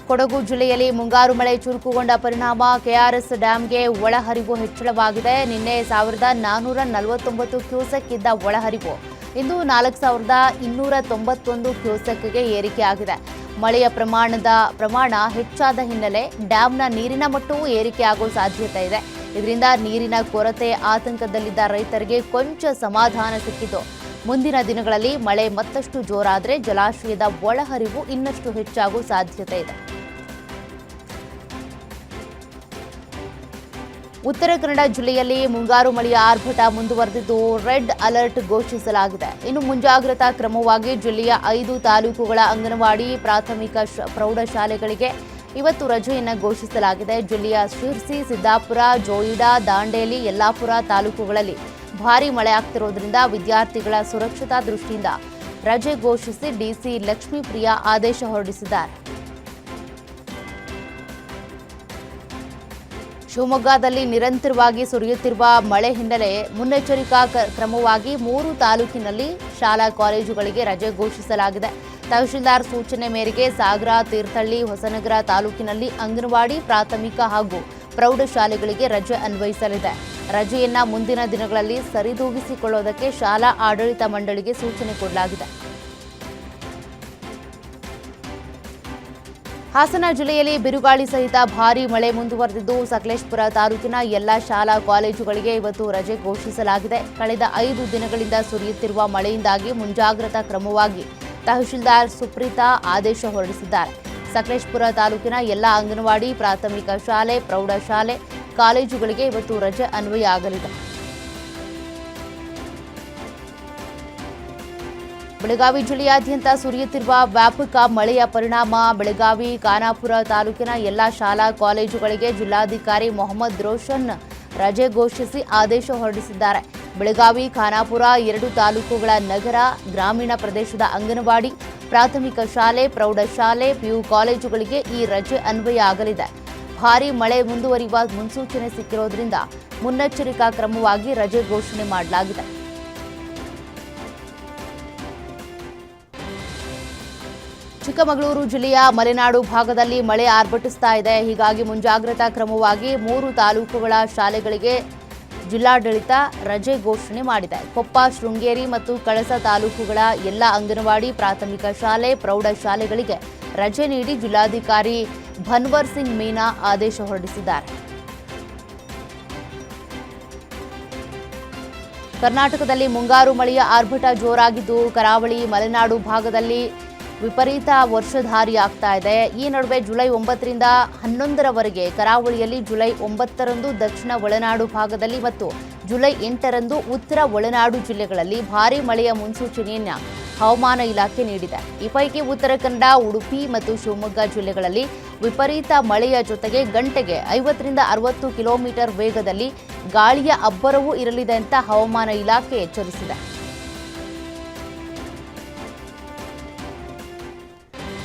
ಕೊಡಗು ಜಿಲ್ಲೆಯಲ್ಲಿ ಮುಂಗಾರು ಮಳೆ ಚುರುಕುಗೊಂಡ ಪರಿಣಾಮ ಕೆಆರ್ಎಸ್ ಡ್ಯಾಂಗೆ ಒಳಹರಿವು ಹೆಚ್ಚಳವಾಗಿದೆ. ನಿನ್ನೆ 1449 ಕ್ಯೂಸೆಕ್ ಇದ್ದ ಒಳಹರಿವು ಇಂದು 4291 ಕ್ಯೂಸೆಕ್ಗೆ ಏರಿಕೆಯಾಗಿದೆ. ಮಳೆಯ ಪ್ರಮಾಣ ಹೆಚ್ಚಾದ ಹಿನ್ನೆಲೆ ಡ್ಯಾಂನ ನೀರಿನ ಮಟ್ಟವೂ ಏರಿಕೆಯಾಗುವ ಸಾಧ್ಯತೆ ಇದೆ. ಇದರಿಂದ ನೀರಿನ ಕೊರತೆ ಆತಂಕದಲ್ಲಿದ್ದ ರೈತರಿಗೆ ಕೊಂಚ ಸಮಾಧಾನ ಸಿಕ್ಕಿತು. ಮುಂದಿನ ದಿನಗಳಲ್ಲಿ ಮಳೆ ಮತ್ತಷ್ಟು ಜೋರಾದರೆ ಜಲಾಶಯದ ಒಳಹರಿವು ಇನ್ನಷ್ಟು ಹೆಚ್ಚಾಗುವ ಸಾಧ್ಯತೆ ಇದೆ. ಉತ್ತರ ಕನ್ನಡ ಜಿಲ್ಲೆಯಲ್ಲಿ ಮುಂಗಾರು ಮಳೆಯ ಆರ್ಭಟ ಮುಂದುವರೆದಿದ್ದು ರೆಡ್ ಅಲರ್ಟ್ ಘೋಷಿಸಲಾಗಿದೆ. ಇನ್ನು ಮುಂಜಾಗ್ರತಾ ಕ್ರಮವಾಗಿ ಜಿಲ್ಲೆಯ 5 ತಾಲೂಕುಗಳ ಅಂಗನವಾಡಿ ಪ್ರಾಥಮಿಕ ಪ್ರೌಢಶಾಲೆಗಳಿಗೆ ಇವತ್ತು ರಜೆಯನ್ನು ಘೋಷಿಸಲಾಗಿದೆ. ಜಿಲ್ಲೆಯ ಶಿರ್ಸಿ, ಸಿದ್ದಾಪುರ, ಜೋಯಿಡಾ, ದಾಂಡೇಲಿ, ಯಲ್ಲಾಪುರ ತಾಲೂಕುಗಳಲ್ಲಿ ಭಾರೀ ಮಳೆ ಆಗ್ತಿರೋದ್ರಿಂದ ವಿದ್ಯಾರ್ಥಿಗಳ ಸುರಕ್ಷತಾ ದೃಷ್ಟಿಯಿಂದ ರಜೆ ಘೋಷಿಸಿ ಡಿಸಿ ಲಕ್ಷ್ಮೀಪ್ರಿಯಾ ಆದೇಶ ಹೊರಡಿಸಿದ್ದಾರೆ. ಶಿವಮೊಗ್ಗದಲ್ಲಿ ನಿರಂತರವಾಗಿ ಸುರಿಯುತ್ತಿರುವ ಮಳೆ ಹಿನ್ನೆಲೆ ಮುನ್ನೆಚ್ಚರಿಕಾ ಕ್ರಮವಾಗಿ 3 ತಾಲೂಕಿನಲ್ಲಿ ಶಾಲಾ ಕಾಲೇಜುಗಳಿಗೆ ರಜೆ ಘೋಷಿಸಲಾಗಿದೆ. ತಹಶೀಲ್ದಾರ್ ಸೂಚನೆ ಮೇರೆಗೆ ಸಾಗರ, ತೀರ್ಥಹಳ್ಳಿ, ಹೊಸನಗರ ತಾಲೂಕಿನಲ್ಲಿ ಅಂಗನವಾಡಿ ಪ್ರಾಥಮಿಕ ಹಾಗೂ ಪ್ರೌಢಶಾಲೆಗಳಿಗೆ ರಜೆ ಅನ್ವಯಿಸಲಿದೆ. ರಜೆಯನ್ನ ಮುಂದಿನ ದಿನಗಳಲ್ಲಿ ಸರಿದೂಗಿಸಿಕೊಳ್ಳುವುದಕ್ಕೆ ಶಾಲಾ ಆಡಳಿತ ಮಂಡಳಿಗೆ ಸೂಚನೆ ಕೊಡಲಾಗಿದೆ. ಹಾಸನ ಜಿಲ್ಲೆಯಲ್ಲಿ ಬಿರುಗಾಳಿ ಸಹಿತ ಭಾರೀ ಮಳೆ ಮುಂದುವರೆದಿದ್ದು ಸಕಲೇಶಪುರ ತಾಲೂಕಿನ ಎಲ್ಲ ಶಾಲಾ ಕಾಲೇಜುಗಳಿಗೆ ಇವತ್ತು ರಜೆ ಘೋಷಿಸಲಾಗಿದೆ. ಕಳೆದ 5 ದಿನಗಳಿಂದ ಸುರಿಯುತ್ತಿರುವ ಮಳೆಯಿಂದಾಗಿ ಮುಂಜಾಗ್ರತಾ ಕ್ರಮವಾಗಿ ತಹಶೀಲ್ದಾರ್ ಸುಪ್ರೀತಾ ಆದೇಶ ಹೊರಡಿಸಿದ್ದಾರೆ. ಸಕಲೇಶಪುರ ತಾಲೂಕಿನ ಎಲ್ಲ ಅಂಗನವಾಡಿ ಪ್ರಾಥಮಿಕ ಶಾಲೆ, ಪ್ರೌಢಶಾಲೆ, ಕಾಲೇಜುಗಳಿಗೆ ಇವತ್ತು ರಜೆ ಅನ್ವಯ ಆಗಲಿದೆ. ಬೆಳಗಾವಿ ಜಿಲ್ಲೆಯಾದ್ಯಂತ ಸುರಿಯುತ್ತಿರುವ ವ್ಯಾಪಕ ಮಳೆಯ ಪರಿಣಾಮ ಬೆಳಗಾವಿ, ಖಾನಾಪುರ ತಾಲೂಕಿನ ಎಲ್ಲ ಶಾಲಾ ಕಾಲೇಜುಗಳಿಗೆ ಜಿಲ್ಲಾಧಿಕಾರಿ ಮೊಹಮ್ಮದ್ ರೋಷನ್ ರಜೆ ಘೋಷಿಸಿ ಆದೇಶ ಹೊರಡಿಸಿದ್ದಾರೆ. ಬೆಳಗಾವಿ, ಖಾನಾಪುರ 2 ತಾಲೂಕುಗಳ ನಗರ, ಗ್ರಾಮೀಣ ಪ್ರದೇಶದ ಅಂಗನವಾಡಿ ಪ್ರಾಥಮಿಕ ಶಾಲೆ, ಪ್ರೌಢಶಾಲೆ, ಪಿಯು ಕಾಲೇಜುಗಳಿಗೆ ಈ ರಜೆ ಅನ್ವಯ ಆಗಲಿದೆ. ಭಾರೀ ಮಳೆ ಮುಂದುವರಿಯುವ ಮುನ್ಸೂಚನೆ ಸಿಕ್ಕಿರೋದ್ರಿಂದ ಮುನ್ನೆಚ್ಚರಿಕಾ ಕ್ರಮವಾಗಿ ರಜೆ ಘೋಷಣೆ ಮಾಡಲಾಗಿದೆ. ಚಿಕ್ಕಮಗಳೂರು ಜಿಲ್ಲೆಯ ಮಲೆನಾಡು ಭಾಗದಲ್ಲಿ ಮಳೆ ಆರ್ಭಟಿಸ್ತಾ ಇದೆ. ಹೀಗಾಗಿ ಮುಂಜಾಗ್ರತಾ ಕ್ರಮವಾಗಿ 3 ತಾಲೂಕುಗಳ ಶಾಲೆಗಳಿಗೆ ಜಿಲ್ಲಾಡಳಿತ ರಜೆ ಘೋಷಣೆ ಮಾಡಿದೆ. ಕೊಪ್ಪ, ಶೃಂಗೇರಿ ಮತ್ತು ಕಳಸ ತಾಲೂಕುಗಳ ಎಲ್ಲ ಅಂಗನವಾಡಿ ಪ್ರಾಥಮಿಕ ಶಾಲೆ, ಪ್ರೌಢಶಾಲೆಗಳಿಗೆ ರಜೆ ನೀಡಿ ಜಿಲ್ಲಾಧಿಕಾರಿ ಭನ್ವರ್ ಸಿಂಗ್ ಮೀನಾ ಆದೇಶ ಹೊರಡಿಸಿದ್ದಾರೆ. ಕರ್ನಾಟಕದಲ್ಲಿ ಮುಂಗಾರು ಮಳೆಯ ಆರ್ಭಟ ಜೋರಾಗಿದ್ದು ಕರಾವಳಿ, ಮಲೆನಾಡು ಭಾಗದಲ್ಲಿ ವಿಪರೀತ ವರ್ಷಧಾರಿಯಾಗ್ತಾ ಇದೆ. ಈ ನಡುವೆ ಜುಲೈ 9ರಿಂದ 11ರವರೆಗೆ ಕರಾವಳಿಯಲ್ಲಿ, ಜುಲೈ 9ರಂದು ದಕ್ಷಿಣ ಒಳನಾಡು ಭಾಗದಲ್ಲಿ ಮತ್ತು ಜುಲೈ 8ರಂದು ಉತ್ತರ ಒಳನಾಡು ಜಿಲ್ಲೆಗಳಲ್ಲಿ ಭಾರೀ ಮಳೆಯ ಮುನ್ಸೂಚನೆಯನ್ನು ಹವಾಮಾನ ಇಲಾಖೆ ನೀಡಿದೆ. ಈ ಪೈಕಿ ಉತ್ತರ ಕನ್ನಡ, ಉಡುಪಿ ಮತ್ತು ಶಿವಮೊಗ್ಗ ಜಿಲ್ಲೆಗಳಲ್ಲಿ ವಿಪರೀತ ಮಳೆಯ ಜೊತೆಗೆ ಗಂಟೆಗೆ 50ರಿಂದ 60 ಕಿಲೋಮೀಟರ್ ವೇಗದಲ್ಲಿ ಗಾಳಿಯ ಅಬ್ಬರವೂ ಇರಲಿದೆ ಅಂತ ಹವಾಮಾನ ಇಲಾಖೆ ಎಚ್ಚರಿಸಿದೆ.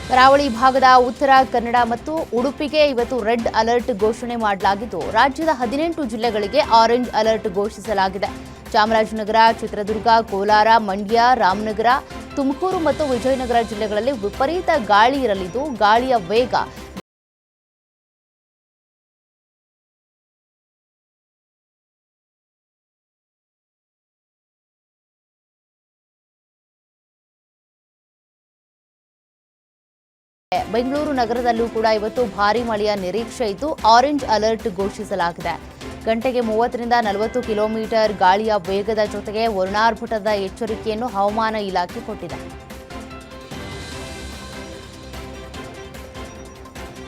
ಕರಾವಳಿ ಭಾಗದ ಉತ್ತರ ಕನ್ನಡ ಮತ್ತು ಉಡುಪಿಗೆ ಇವತ್ತು ರೆಡ್ ಅಲರ್ಟ್ ಘೋಷಣೆ ಮಾಡಲಾಗಿದ್ದು ರಾಜ್ಯದ 18 ಜಿಲ್ಲೆಗಳಿಗೆ ಆರೆಂಜ್ ಅಲರ್ಟ್ ಘೋಷಿಸಲಾಗಿದೆ. ಚಾಮರಾಜನಗರ, ಚಿತ್ರದುರ್ಗ, ಕೋಲಾರ, ಮಂಡ್ಯ, ರಾಮನಗರ, ತುಮಕೂರು ಮತ್ತು ವಿಜಯನಗರ ಜಿಲ್ಲೆಗಳಲ್ಲಿ ವಿಪರೀತ ಗಾಳಿ ಇರಲಿದ್ದು ಗಾಳಿಯ ವೇಗ ಬೆಂಗಳೂರು ನಗರದಲ್ಲೂ ಕೂಡ ಇವತ್ತು ಭಾರೀ ಮಳೆಯ ನಿರೀಕ್ಷೆ ಇದ್ದು ಆರೆಂಜ್ ಅಲರ್ಟ್ ಘೋಷಿಸಲಾಗಿದೆ. ಗಂಟೆಗೆ 30ರಿಂದ 40 ಕಿಲೋಮೀಟರ್ ಗಾಳಿಯ ವೇಗದ ಜೊತೆಗೆ ವರುಣಾರ್ಭಟದ ಎಚ್ಚರಿಕೆಯನ್ನು ಹವಾಮಾನ ಇಲಾಖೆ ಕೊಟ್ಟಿದೆ.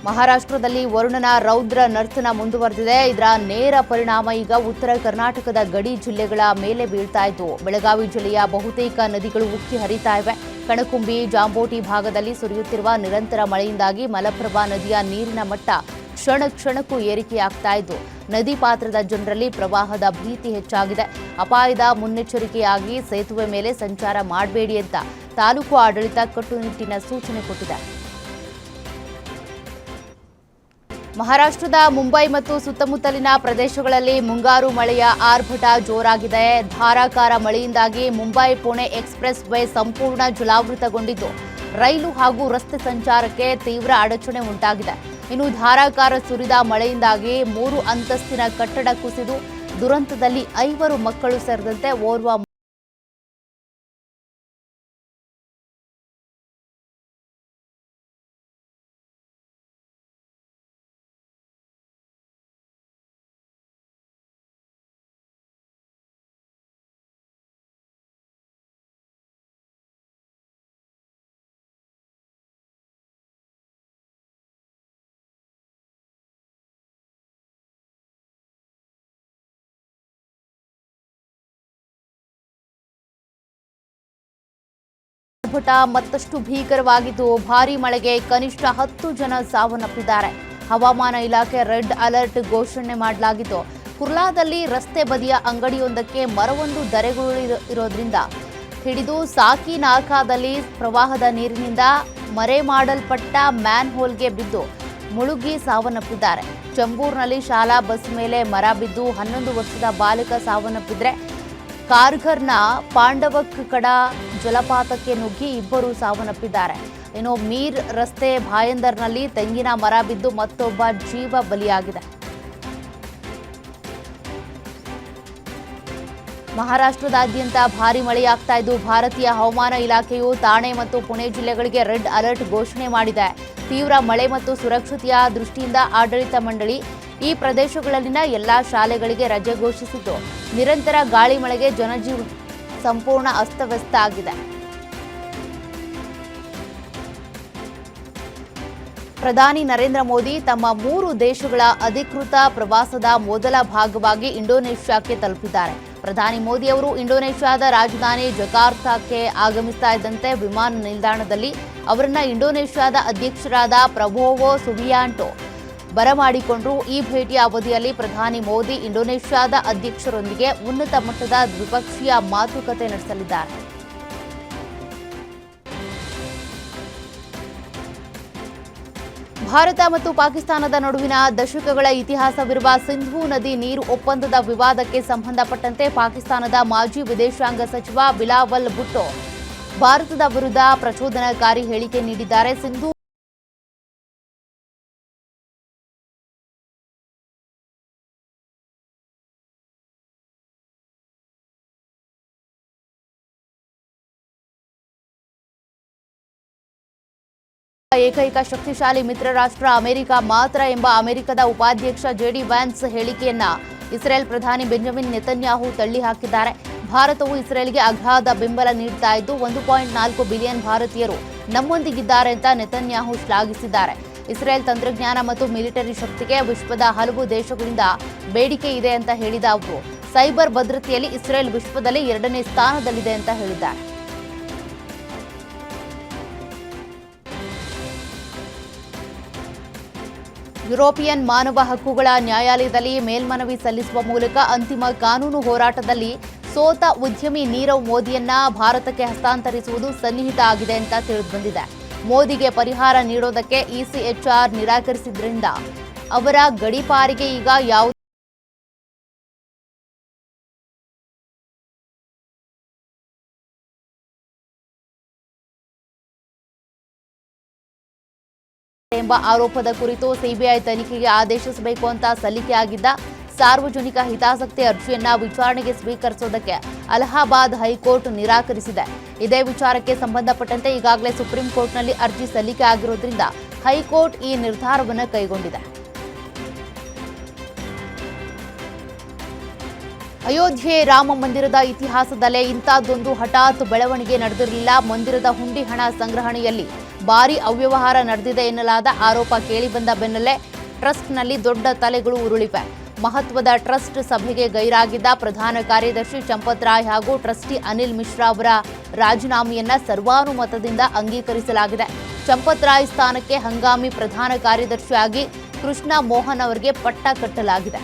ಮಹಾರಾಷ್ಟ್ರದಲ್ಲಿ ವರುಣನ ರೌದ್ರ ನರ್ತನ ಮುಂದುವರೆದಿದೆ. ಇದರ ನೇರ ಪರಿಣಾಮ ಈಗ ಉತ್ತರ ಕರ್ನಾಟಕದ ಗಡಿ ಜಿಲ್ಲೆಗಳ ಮೇಲೆ ಬೀಳ್ತಾ ಇದ್ದು ಬೆಳಗಾವಿ ಜಿಲ್ಲೆಯ ಬಹುತೇಕ ನದಿಗಳು ಉಕ್ಕಿ ಹರಿತಾ ಇವೆ. ಕಣಕುಂಬಿ, ಜಾಂಬೋಟಿ ಭಾಗದಲ್ಲಿ ಸುರಿಯುತ್ತಿರುವ ನಿರಂತರ ಮಳೆಯಿಂದಾಗಿ ಮಲಪ್ರಭಾ ನದಿಯ ನೀರಿನ ಮಟ್ಟ ಕ್ಷಣ ಕ್ಷಣಕ್ಕೂ ಏರಿಕೆಯಾಗ್ತಾ ಇದ್ದು ನದಿ ಪಾತ್ರದ ಜನರಲ್ಲಿ ಪ್ರವಾಹದ ಭೀತಿ ಹೆಚ್ಚಾಗಿದೆ. ಅಪಾಯದ ಮುನ್ನೆಚ್ಚರಿಕೆಯಾಗಿ ಸೇತುವೆ ಮೇಲೆ ಸಂಚಾರ ಮಾಡಬೇಡಿ ಅಂತ ತಾಲೂಕು ಆಡಳಿತ ಕಟ್ಟುನಿಟ್ಟಿನ ಸೂಚನೆ ಕೊಟ್ಟಿದೆ. ಮಹಾರಾಷ್ಟ್ರದ ಮುಂಬೈ ಮತ್ತು ಸುತ್ತಮುತ್ತಲಿನ ಪ್ರದೇಶಗಳಲ್ಲಿ ಮುಂಗಾರು ಮಳೆಯ ಆರ್ಭಟ ಜೋರಾಗಿದೆ. ಧಾರಾಕಾರ ಮಳೆಯಿಂದಾಗಿ ಮುಂಬೈ ಪುಣೆ ಎಕ್ಸ್‌ಪ್ರೆಸ್ ವೇ ಸಂಪೂರ್ಣ ಜಲಾವೃತಗೊಂಡಿದ್ದು ರೈಲು ಹಾಗೂ ರಸ್ತೆ ಸಂಚಾರಕ್ಕೆ ತೀವ್ರ ಅಡಚಣೆ ಉಂಟಾಗಿದೆ. ಇನ್ನು ಧಾರಾಕಾರ ಸುರಿದ ಮಳೆಯಿಂದಾಗಿ 3 ಅಂತಸ್ತಿನ ಕಟ್ಟಡ ಕುಸಿದು ದುರಂತದಲ್ಲಿ 5 ಮಕ್ಕಳು ಸೇರಿದಂತೆ ಓರ್ವ ಆರ್ಭಟ ಮತ್ತಷ್ಟು ಭೀಕರವಾಗಿದ್ದು ಭಾರೀ ಮಳೆಗೆ ಕನಿಷ್ಠ 10 ಜನ ಸಾವನ್ನಪ್ಪಿದ್ದಾರೆ. ಹವಾಮಾನ ಇಲಾಖೆ ರೆಡ್ ಅಲರ್ಟ್ ಘೋಷಣೆ ಮಾಡಲಾಗಿದ್ದು, ಕುರ್ಲಾದಲ್ಲಿ ರಸ್ತೆ ಬದಿಯ ಅಂಗಡಿಯೊಂದಕ್ಕೆ ಮರವೊಂದು ಧರೆಗುರುಳಿರೋದ್ರಿಂದ ಹಿಡಿದು ಸಾಕಿನಾಕಾದಲ್ಲಿ ಪ್ರವಾಹದ ನೀರಿನಿಂದ ಮರೆ ಮಾಡಲ್ಪಟ್ಟ ಮ್ಯಾನ್ ಹೋಲ್ಗೆ ಬಿದ್ದು ಮುಳುಗಿ ಸಾವನ್ನಪ್ಪಿದ್ದಾರೆ. ಚಂಬೂರ್ನಲ್ಲಿ ಶಾಲಾ ಬಸ್ ಮೇಲೆ ಮರ ಬಿದ್ದು 11 ವರ್ಷದ ಬಾಲಕ ಸಾವನ್ನಪ್ಪಿದ್ರೆ, ಕಾರ್ಘರ್ನ ಪಾಂಡವಕ್ ಕಡ ಜಲಪಾತಕ್ಕೆ ನುಗ್ಗಿ 2 ಸಾವನ್ನಪ್ಪಿದ್ದಾರೆ. ಇನ್ನು ಮೀರ್ ರಸ್ತೆ ಭಾಯಂದರ್ನಲ್ಲಿ ತೆಂಗಿನ ಮರ ಬಿದ್ದು ಮತ್ತೊಬ್ಬ ಜೀವ ಬಲಿಯಾಗಿದೆ. ಮಹಾರಾಷ್ಟ್ರದಾದ್ಯಂತ ಭಾರೀ ಮಳೆಯಾಗ್ತಾ ಇದ್ದು, ಭಾರತೀಯ ಹವಾಮಾನ ಇಲಾಖೆಯು ಥಾಣೆ ಮತ್ತು ಪುಣೆ ಜಿಲ್ಲೆಗಳಿಗೆ ರೆಡ್ ಅಲರ್ಟ್ ಘೋಷಣೆ ಮಾಡಿದೆ. ತೀವ್ರ ಮಳೆ ಮತ್ತು ಸುರಕ್ಷತೆಯ ದೃಷ್ಟಿಯಿಂದ ಆಡಳಿತ ಮಂಡಳಿ ಈ ಪ್ರದೇಶಗಳಲ್ಲಿನ ಎಲ್ಲಾ ಶಾಲೆಗಳಿಗೆ ರಜೆ ಘೋಷಿಸಿದ್ದು, ನಿರಂತರ ಗಾಳಿ ಮಳೆಗೆ ಜನಜೀವನ ಸಂಪೂರ್ಣ ಅಸ್ತವ್ಯಸ್ತ ಆಗಿದೆ. ಪ್ರಧಾನಿ ನರೇಂದ್ರ ಮೋದಿ ತಮ್ಮ 3 ದೇಶಗಳ ಅಧಿಕೃತ ಪ್ರವಾಸದ ಮೊದಲ ಭಾಗವಾಗಿ ಇಂಡೋನೇಷ್ಯಾಕ್ಕೆ ತಲುಪಿದ್ದಾರೆ. ಪ್ರಧಾನಿ ಮೋದಿ ಅವರು ಇಂಡೋನೇಷ್ಯಾದ ರಾಜಧಾನಿ ಜಕಾರ್ತಾಕ್ಕೆ ಆಗಮಿಸ್ತಾ ಇದ್ದಂತೆ ವಿಮಾನ ನಿಲ್ದಾಣದಲ್ಲಿ ಅವರನ್ನ ಇಂಡೋನೇಷ್ಯಾದ ಅಧ್ಯಕ್ಷರಾದ ಪ್ರಬೋವೋ ಸುಬಿಯಾಂಟೋ ಬರಮಾಡಿಕೊಂಡರು. ಈ ಭೇಟಿಯ ಅವಧಿಯಲ್ಲಿ ಪ್ರಧಾನಿ ಮೋದಿ ಇಂಡೋನೇಷ್ಯಾದ ಅಧ್ಯಕ್ಷರೊಂದಿಗೆ ಉನ್ನತ ಮಟ್ಟದ ದ್ವಿಪಕ್ಷೀಯ ಮಾತುಕತೆ ನಡೆಸಲಿದ್ದಾರೆ. ಭಾರತ ಮತ್ತು ಪಾಕಿಸ್ತಾನದ ನಡುವಿನ ದಶಕಗಳ ಇತಿಹಾಸವಿರುವ ಸಿಂಧೂ ನದಿ ನೀರು ಒಪ್ಪಂದದ ವಿವಾದಕ್ಕೆ ಸಂಬಂಧಪಟ್ಟಂತೆ ಪಾಕಿಸ್ತಾನದ ಮಾಜಿ ವಿದೇಶಾಂಗ ಸಚಿವ ಬಿಲಾವಲ್ ಭುಟ್ಟೋ ಭಾರತದ ವಿರುದ್ಧ ಪ್ರಚೋದನಾಕಾರಿ ಹೇಳಿಕೆ ನೀಡಿದ್ದಾರೆ. ಸಿಂಧೂ ಏಕೈಕ ಶಕ್ತಿಶಾಲಿ ಮಿತ್ರ ರಾಷ್ಟ್ರ ಅಮೆರಿಕ ಮಾತ್ರ ಎಂಬ ಅಮೆರಿಕದ ಉಪಾಧ್ಯಕ್ಷ ಜೆಡಿ ವ್ಯಾನ್ಸ್ ಹೇಳಿಕೆಯನ್ನ ಇಸ್ರೇಲ್ ಪ್ರಧಾನಿ ಬೆಂಜಮಿನ್ ನೆತನ್ಯಾಹು ತಳ್ಳಿಹಾಕಿದ್ದಾರೆ. ಭಾರತವು ಇಸ್ರೇಲ್ಗೆ ಅಗಾಧ ಬೆಂಬಲ ನೀಡುತ್ತಾ ಇದ್ದು 1.4 ಬಿಲಿಯನ್ ಭಾರತೀಯರು ನಮ್ಮೊಂದಿಗಿದ್ದಾರೆ ಅಂತ ನೆತನ್ಯಾಹು ಶ್ಲಾಘಿಸಿದ್ದಾರೆ. ಇಸ್ರೇಲ್ ತಂತ್ರಜ್ಞಾನ ಮತ್ತು ಮಿಲಿಟರಿ ಶಕ್ತಿಗೆ ವಿಶ್ವದ ಹಲವು ದೇಶಗಳಿಂದ ಬೇಡಿಕೆ ಇದೆ ಅಂತ ಹೇಳಿದ ಅವರು, ಸೈಬರ್ ಭದ್ರತೆಯಲ್ಲಿ ಇಸ್ರೇಲ್ ವಿಶ್ವದಲ್ಲಿ 2ನೇ ಸ್ಥಾನದಲ್ಲಿದೆ ಅಂತ ಹೇಳಿದ್ದಾರೆ. ಯುರೋಪಿಯನ್ ಮಾನವ ಹಕ್ಕುಗಳ ನ್ಯಾಯಾಲಯದಲ್ಲಿ ಮೇಲ್ಮನವಿ ಸಲ್ಲಿಸುವ ಮೂಲಕ ಅಂತಿಮ ಕಾನೂನು ಹೋರಾಟದಲ್ಲಿ ಸೋತ ಉದ್ಯಮಿ ನೀರವ್ ಮೋದಿಯನ್ನ ಭಾರತಕ್ಕೆ ಹಸ್ತಾಂತರಿಸುವುದು ಸನ್ನಿಹಿತ ಆಗಿದೆ ಅಂತ ತಿಳಿದುಬಂದಿದೆ. ಮೋದಿಗೆ ಪರಿಹಾರ ನೀಡೋದಕ್ಕೆ ಇಸಿಎಚ್ಆರ್ ನಿರಾಕರಿಸಿದ್ರಿಂದ ಅವರ ಗಡೀಪಾರಿಗೆ ಈಗ ಯಾವುದೇ ಎಂಬ ಆರೋಪದ ಕುರಿತು ಸಿಬಿಐ ತನಿಖೆಗೆ ಆದೇಶಿಸಬೇಕು ಅಂತ ಸಲ್ಲಿಕೆಯಾಗಿದ್ದ ಸಾರ್ವಜನಿಕ ಹಿತಾಸಕ್ತಿ ಅರ್ಜಿಯನ್ನ ವಿಚಾರಣೆಗೆ ಸ್ವೀಕರಿಸುವುದಕ್ಕೆ ಅಲಹಾಬಾದ್ ಹೈಕೋರ್ಟ್ ನಿರಾಕರಿಸಿದೆ. ಇದೇ ವಿಚಾರಕ್ಕೆ ಸಂಬಂಧಪಟ್ಟಂತೆ ಈಗಾಗಲೇ ಸುಪ್ರೀಂ ಕೋರ್ಟ್ನಲ್ಲಿ ಅರ್ಜಿ ಸಲ್ಲಿಕೆ ಆಗಿರುವುದರಿಂದ ಹೈಕೋರ್ಟ್ ಈ ನಿರ್ಧಾರವನ್ನು ಕೈಗೊಂಡಿದೆ. ಅಯೋಧ್ಯೆ ರಾಮ ಮಂದಿರದ ಇತಿಹಾಸದಲ್ಲೇ ಇಂಥದ್ದೊಂದು ಹಠಾತ್ ಬೆಳವಣಿಗೆ ನಡೆದಿರಲಿಲ್ಲ. ಮಂದಿರದ ಹುಂಡಿ ಹಣ ಸಂಗ್ರಹಣೆಯಲ್ಲಿ ಭಾರೀ ಅವ್ಯವಹಾರ ನಡೆದಿದೆ ಎನ್ನಲಾದ ಆರೋಪ ಕೇಳಿಬಂದ ಬೆನ್ನಲ್ಲೇ ಟ್ರಸ್ಟ್ನಲ್ಲಿ ದೊಡ್ಡ ತಲೆಗಳು ಉರುಳಿವೆ. ಮಹತ್ವದ ಟ್ರಸ್ಟ್ ಸಭೆಗೆ ಗೈರಾಗಿದ್ದ ಪ್ರಧಾನ ಕಾರ್ಯದರ್ಶಿ ಚಂಪತ್ ರಾಯ್ ಹಾಗೂ ಟ್ರಸ್ಟಿ ಅನಿಲ್ ಮಿಶ್ರಾ ಅವರ ರಾಜೀನಾಮೆಯನ್ನ ಸರ್ವಾನುಮತದಿಂದ ಅಂಗೀಕರಿಸಲಾಗಿದೆ. ಚಂಪತ್ ರಾಯ್ ಸ್ಥಾನಕ್ಕೆ ಹಂಗಾಮಿ ಪ್ರಧಾನ ಕಾರ್ಯದರ್ಶಿಯಾಗಿ ಕೃಷ್ಣ ಮೋಹನ್ ಅವರಿಗೆ ಪಟ್ಟ ಕಟ್ಟಲಾಗಿದೆ.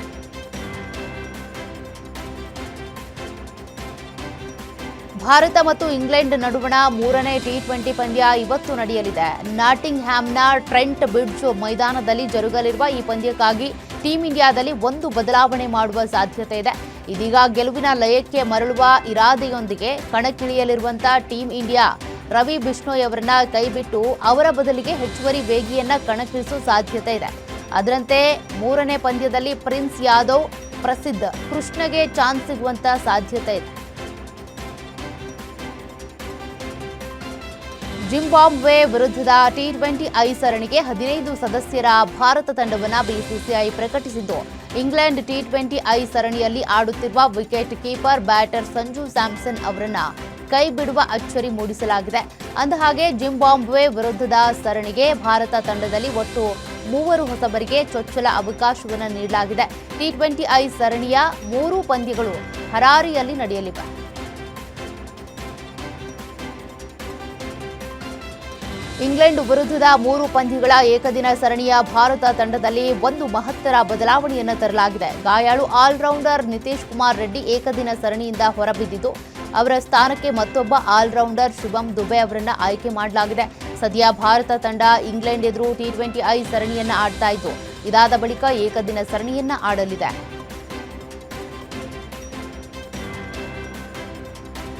ಭಾರತ ಮತ್ತು ಇಂಗ್ಲೆಂಡ್ ನಡುವಣ 3ನೇ ಟಿ20 ಪಂದ್ಯ ಇವತ್ತು ನಡೆಯಲಿದೆ. ನಾಟಿಂಗ್ ಹ್ಯಾಮ್ನ ಟ್ರೆಂಟ್ ಬ್ರಿಡ್ಜ್ ಮೈದಾನದಲ್ಲಿ ಜರುಗಲಿರುವ ಈ ಪಂದ್ಯಕ್ಕಾಗಿ ಟೀಂ ಇಂಡಿಯಾದಲ್ಲಿ ಒಂದು ಬದಲಾವಣೆ ಮಾಡುವ ಸಾಧ್ಯತೆ ಇದೆ. ಇದೀಗ ಗೆಲುವಿನ ಲಯಕ್ಕೆ ಮರಳುವ ಇರಾದೆಯೊಂದಿಗೆ ಕಣಕ್ಕಿಳಿಯಲಿರುವಂತಹ ಟೀಂ ಇಂಡಿಯಾ ರವಿ ಬಿಷ್ಣೋಯ್ ಅವರನ್ನ ಕೈಬಿಟ್ಟು ಅವರ ಬದಲಿಗೆ ಹೆಚ್ಚುವರಿ ವೇಗಿಯನ್ನ ಕಣಕ್ಕಿಳಿಸುವ ಸಾಧ್ಯತೆ ಇದೆ. ಅದರಂತೆ 3ನೇ ಪಂದ್ಯದಲ್ಲಿ ಪ್ರಿನ್ಸ್ ಯಾದವ್, ಪ್ರಸಿದ್ಧ ಕೃಷ್ಣಗೆ ಚಾನ್ಸ್ ಸಿಗುವಂತ ಸಾಧ್ಯತೆ ಇದೆ. ಜಿಂಬಾಬ್ವೆ ವಿರುದ್ಧದ ಟಿ20 ಸರಣಿಗೆ 15 ಸದಸ್ಯರ ಭಾರತ ತಂಡವನ್ನು ಬಿಸಿಸಿಐ ಪ್ರಕಟಿಸಿದ್ದು, ಇಂಗ್ಲೆಂಡ್ ಟಿ20 ಸರಣಿಯಲ್ಲಿ ಆಡುತ್ತಿರುವ wicket keeper batter Sanju Samson ಅವರನ್ನ ಕೈ ಬಿಡುವ ಅಚ್ಚರಿ ಮೂಡಿಸಲಾಗಿದೆ. ಅಂದಹಾಗೆ ಜಿಂಬಾಬ್ವೆ ವಿರುದ್ಧದ ಸರಣಿಗೆ ಭಾರತ ತಂಡದಲ್ಲಿ ಒಟ್ಟು 3 ಹೊಸಬರಿಗೆ ಚೊಚ್ಚಲ ಅವಕಾಶವನ್ನು ನೀಡಲಾಗಿದೆ. ಟಿ20 ಸರಣಿಯ 3 ಪಂದ್ಯಗಳು ಹರಾರಿಯಲ್ಲಿ ನಡೆಯಲಿವೆ. ಇಂಗ್ಲೆಂಡ್ ವಿರುದ್ಧದ 3 ಪಂದ್ಯಗಳ ಏಕದಿನ ಸರಣಿಯ ಭಾರತ ತಂಡದಲ್ಲಿ ಒಂದು ಮಹತ್ತರ ಬದಲಾವಣೆಯನ್ನು ತರಲಾಗಿದೆ. ಗಾಯಾಳು ಆಲ್ರೌಂಡರ್ ನಿತೀಶ್ ಕುಮಾರ್ ರೆಡ್ಡಿ ಏಕದಿನ ಸರಣಿಯಿಂದ ಹೊರಬಿದ್ದಿದ್ದು, ಅವರ ಸ್ಥಾನಕ್ಕೆ ಮತ್ತೊಬ್ಬ ಆಲ್ರೌಂಡರ್ ಶುಭಂ ದುಬೆ ಅವರನ್ನು ಆಯ್ಕೆ ಮಾಡಲಾಗಿದೆ. ಸದ್ಯ ಭಾರತ ತಂಡ ಇಂಗ್ಲೆಂಡ್ ಎದುರು T20I ಸರಣಿಯನ್ನ ಆಡ್ತಾ ಇದ್ದು, ಇದಾದ ಬಳಿಕ ಏಕದಿನ ಸರಣಿಯನ್ನ ಆಡಲಿದೆ.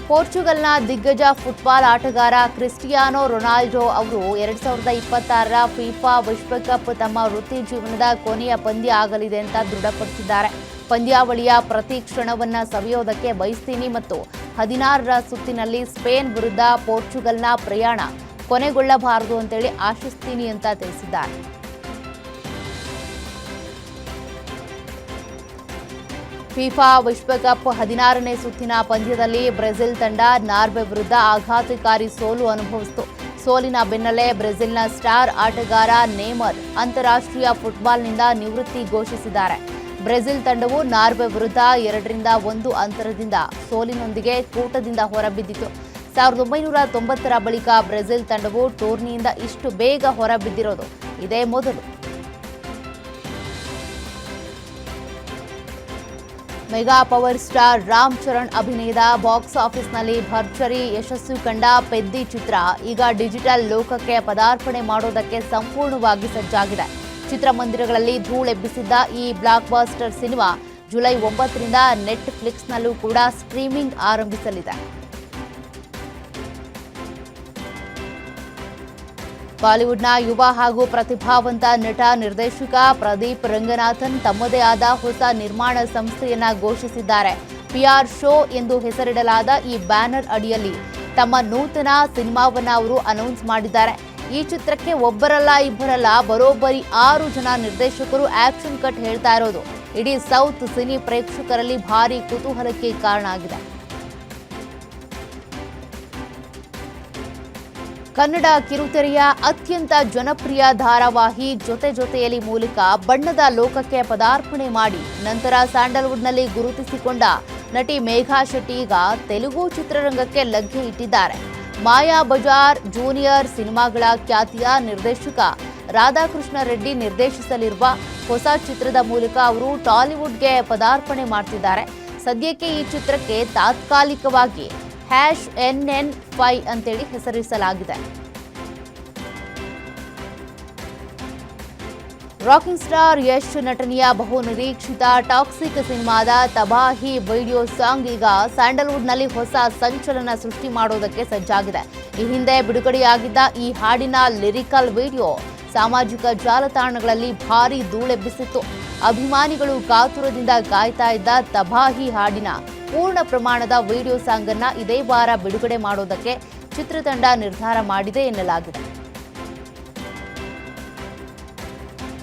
ಪೋರ್ಚುಗಲ್ನ ದಿಗ್ಗಜ ಫುಟ್ಬಾಲ್ ಆಟಗಾರ ಕ್ರಿಸ್ಟಿಯಾನೋ ರೊನಾಲ್ಡೋ ಅವರು 2026ರ ಫಿಫಾ ವಿಶ್ವಕಪ್ ತಮ್ಮ ವೃತ್ತಿ ಜೀವನದ ಕೊನೆಯ ಪಂದ್ಯ ಆಗಲಿದೆ ಅಂತ ದೃಢಪಡಿಸಿದ್ದಾರೆ. ಪಂದ್ಯಾವಳಿಯ ಪ್ರತಿ ಕ್ಷಣವನ್ನ ಸವಿಯೋದಕ್ಕೆ ಬಯಸ್ತೀನಿ ಮತ್ತು 16ರ ಸುತ್ತಿನಲ್ಲಿ ಸ್ಪೇನ್ ವಿರುದ್ಧ ಪೋರ್ಚುಗಲ್ನ ಪ್ರಯಾಣ ಕೊನೆಗೊಳ್ಳಬಾರದು ಅಂತೇಳಿ ಆಶಿಸ್ತೀನಿ ಅಂತ ತಿಳಿಸಿದ್ದಾರೆ. ಫಿಫಾ ವಿಶ್ವಕಪ್ 16ನೇ ಸುತ್ತಿನ ಪಂದ್ಯದಲ್ಲಿ ಬ್ರೆಜಿಲ್ ತಂಡ ನಾರ್ವೆ ವಿರುದ್ಧ ಆಘಾತಕಾರಿ ಸೋಲು ಅನುಭವಿಸಿತು. ಸೋಲಿನ ಬೆನ್ನಲ್ಲೇ ಬ್ರೆಜಿಲ್ನ ಸ್ಟಾರ್ ಆಟಗಾರ ನೇಮರ್ ಅಂತಾರಾಷ್ಟ್ರೀಯ ಫುಟ್ಬಾಲ್ನಿಂದ ನಿವೃತ್ತಿ ಘೋಷಿಸಿದ್ದಾರೆ. ಬ್ರೆಜಿಲ್ ತಂಡವು ನಾರ್ವೆ ವಿರುದ್ಧ 2-1 ಅಂತರದಿಂದ ಸೋಲಿನೊಂದಿಗೆ ಕೂಟದಿಂದ ಹೊರಬಿದ್ದಿತು. 1990ರ ಬಳಿಕ ಬ್ರೆಜಿಲ್ ತಂಡವು ಟೂರ್ನಿಯಿಂದ ಇಷ್ಟು ಬೇಗ ಹೊರಬಿದ್ದಿರೋದು ಇದೇ ಮೊದಲು. Mega power star Ram Charan ಅಭಿನಯದ ಬಾಕ್ಸ್ ಆಫೀಸ್ನಲ್ಲಿ ಭರ್ಜರಿ ಯಶಸ್ಸು ಕಂಡ ಪೆದ್ದಿ ಚಿತ್ರ ಈಗ ಡಿಜಿಟಲ್ ಲೋಕಕ್ಕೆ ಪದಾರ್ಪಣೆ ಮಾಡೋದಕ್ಕೆ ಸಂಪೂರ್ಣವಾಗಿ ಸಜ್ಜಾಗಿದೆ. ಚಿತ್ರಮಂದಿರಗಳಲ್ಲಿ ಧೂಳೆಬ್ಬಿಸಿದ್ದ ಈ ಬ್ಲಾಕ್ ಬಾಸ್ಟರ್ ಸಿನಿಮಾ ಜುಲೈ 9ರಿಂದ ನೆಟ್ಫ್ಲಿಕ್ಸ್ನಲ್ಲೂ ಕೂಡ ಸ್ಟ್ರೀಮಿಂಗ್ ಆರಂಭಿಸಲಿದೆ. ಬಾಲಿವುಡ್ನ ಯುವ ಹಾಗೂ ಪ್ರತಿಭಾವಂತ ನಟ ನಿರ್ದೇಶಕ ಪ್ರದೀಪ್ ರಂಗನಾಥನ್ ತಮ್ಮದೇ ಆದ ಹೊಸ ನಿರ್ಮಾಣ ಸಂಸ್ಥೆಯನ್ನ ಘೋಷಿಸಿದ್ದಾರೆ. PR ಶೋ ಎಂದು ಹೆಸರಿಡಲಾದ ಈ ಬ್ಯಾನರ್ ಅಡಿಯಲ್ಲಿ ತಮ್ಮ ನೂತನ ಸಿನಿಮಾವನ್ನ ಅವರು ಅನೌನ್ಸ್ ಮಾಡಿದ್ದಾರೆ. ಈ ಚಿತ್ರಕ್ಕೆ ಒಬ್ಬರಲ್ಲ ಇಬ್ಬರಲ್ಲ ಬರೋಬ್ಬರಿ 6 ಜನ ನಿರ್ದೇಶಕರು ಆಕ್ಷನ್ ಕಟ್ ಹೇಳ್ತಾ ಇರೋದು ಇಡೀ ಸೌತ್ ಸಿನಿ ಪ್ರೇಕ್ಷಕರಲ್ಲಿ ಭಾರಿ ಕುತೂಹಲಕ್ಕೆ ಕಾರಣ ಆಗಿದೆ. ಕನ್ನಡ ಕಿರುತೆರೆಯ ಅತ್ಯಂತ ಜನಪ್ರಿಯ ಧಾರಾವಾಹಿ ಜೊತೆಯಲ್ಲಿ ಮೂಲಕ ಬಣ್ಣದ ಲೋಕಕ್ಕೆ ಪದಾರ್ಪಣೆ ಮಾಡಿ ನಂತರ ಸ್ಯಾಂಡಲ್ವುಡ್ನಲ್ಲಿ ಗುರುತಿಸಿಕೊಂಡ ನಟಿ ಮೇಘಾ ಶೆಟ್ಟಿ ಈಗ ತೆಲುಗು ಚಿತ್ರರಂಗಕ್ಕೆ ಲಗ್ಗೆ ಇಟ್ಟಿದ್ದಾರೆ. ಮಾಯಾ ಬಜಾರ್ ಜೂನಿಯರ್ ಸಿನಿಮಾಗಳ ಖ್ಯಾತಿಯ ನಿರ್ದೇಶಕ ರಾಧಾಕೃಷ್ಣ ರೆಡ್ಡಿ ನಿರ್ದೇಶಿಸಲಿರುವ ಹೊಸ ಚಿತ್ರದ ಮೂಲಕ ಅವರು ಟಾಲಿವುಡ್ಗೆ ಪದಾರ್ಪಣೆ ಮಾಡ್ತಿದ್ದಾರೆ. ಸದ್ಯಕ್ಕೆ ಈ ಚಿತ್ರಕ್ಕೆ ತಾತ್ಕಾಲಿಕವಾಗಿ #NN5 ಅಂತೇಳಿ ಹೆಸರಿಸಲಾಗಿದೆ. ರಾಕಿಂಗ್ ಸ್ಟಾರ್ ಯಶ್ ನಟನೆಯ ಬಹು ನಿರೀಕ್ಷಿತ ಟಾಕ್ಸಿಕ್ ಸಿನಿಮಾದ ತಬಾಹಿ ವಿಡಿಯೋ ಸಾಂಗ್ ಈಗ ಸ್ಯಾಂಡಲ್ವುಡ್ನಲ್ಲಿ ಹೊಸ ಸಂಚಲನ ಸೃಷ್ಟಿ ಮಾಡೋದಕ್ಕೆ ಸಜ್ಜಾಗಿದೆ. ಈ ಹಿಂದೆ ಬಿಡುಗಡೆಯಾಗಿದ್ದ ಈ ಹಾಡಿನ ಲಿರಿಕಲ್ ವಿಡಿಯೋ ಸಾಮಾಜಿಕ ಜಾಲತಾಣಗಳಲ್ಲಿ ಭಾರೀ ಧೂಳೆಬ್ಬಿಸಿತ್ತು. ಅಭಿಮಾನಿಗಳು ಕಾತುರದಿಂದ ಕಾಯ್ತಾ ಇದ್ದ ತಬಾಹಿ ಹಾಡಿನ ಪೂರ್ಣ ಪ್ರಮಾಣದ ವಿಡಿಯೋ ಸಾಂಗ್ ಅನ್ನ ಇದೇ ವಾರ ಬಿಡುಗಡೆ ಮಾಡೋದಕ್ಕೆ ಚಿತ್ರತಂಡ ನಿರ್ಧಾರ ಮಾಡಿದೆ ಎನ್ನಲಾಗಿದೆ.